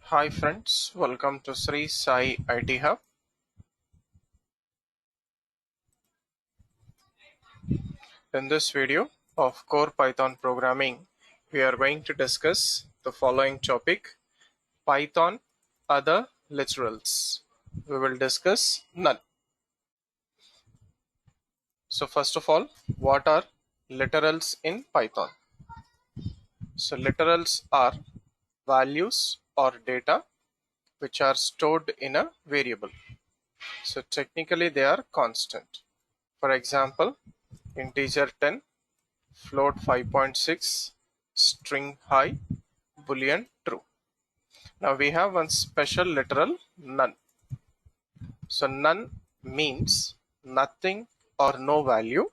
Hi friends, welcome to Sri Sai IT Hub. In this video of core Python programming, we are going to discuss the following topic: Python other literals. We will discuss none. So first of all, what are literals in Python? So literals are values or data which are stored in a variable. So technically they are constant. For example, integer 10, float 5.6, string high, boolean true. Now we have one special literal none. So none means nothing or no value,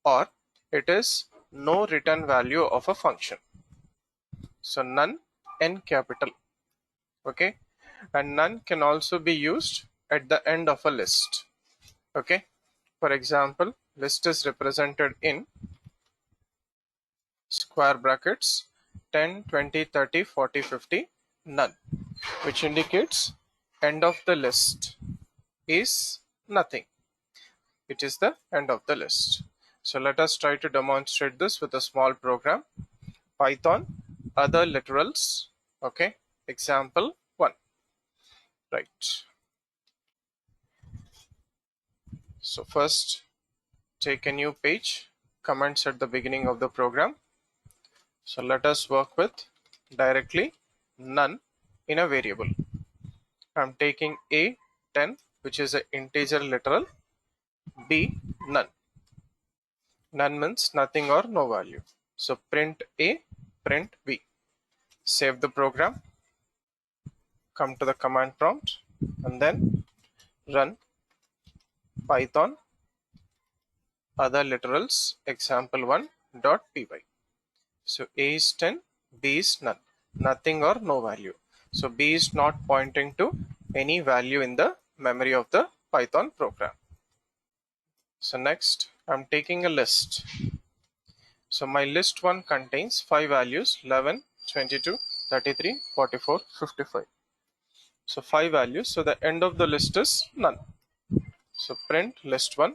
or it is no return value of a function. So none n capital. Okay, and none can also be used at the end of a list. Okay, for example, list is represented in square brackets 10, 20, 30, 40, 50, none, which indicates end of the list is nothing. It is the end of the list. So let us try to demonstrate this with a small program. Python other literals. Okay, example 1. Right. So first take a new page, comments at the beginning of the program. So let us work with directly none in a variable. I'm taking a 10, which is an integer literal, b none. None means nothing or no value. So print a, print b. Save the program, come to the command prompt, and then run python other literals example1.py. So a is 10, b is none, nothing or no value. So b is not pointing to any value in the memory of the Python program. So next I'm taking a list. So my list 1 contains 5 values: 11, 22, 33, 44, 55. So 5 values. So the end of the list is none. So print list 1,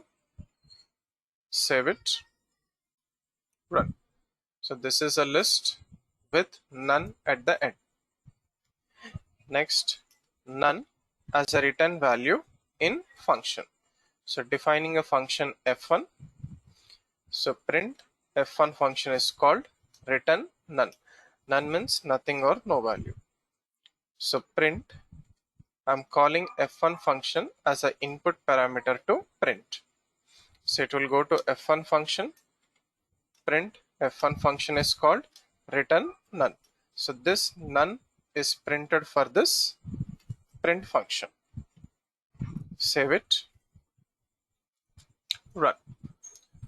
save it, run. So this is a list with none at the end. Next, none as a return value in function. So defining a function f1. So print f1 function is called return none. None means nothing or no value. So print, I'm calling f1 function as an input parameter to print. So it will go to f1 function, print f1 function is called return none. So this none is printed for this print function. Save it, run.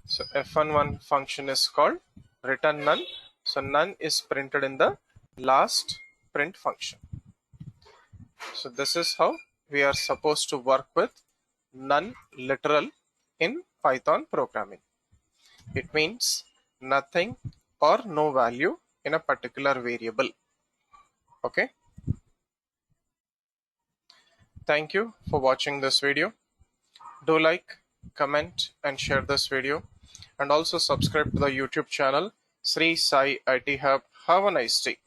So f11 function is called return none. So none is printed in the last print function. So this is how we are supposed to work with none literal in Python programming. It means nothing or no value in a particular variable. Okay. Thank you for watching this video. Do like, comment and share this video, and also subscribe to the YouTube channel Sri Sai IT Hub. Have a nice day.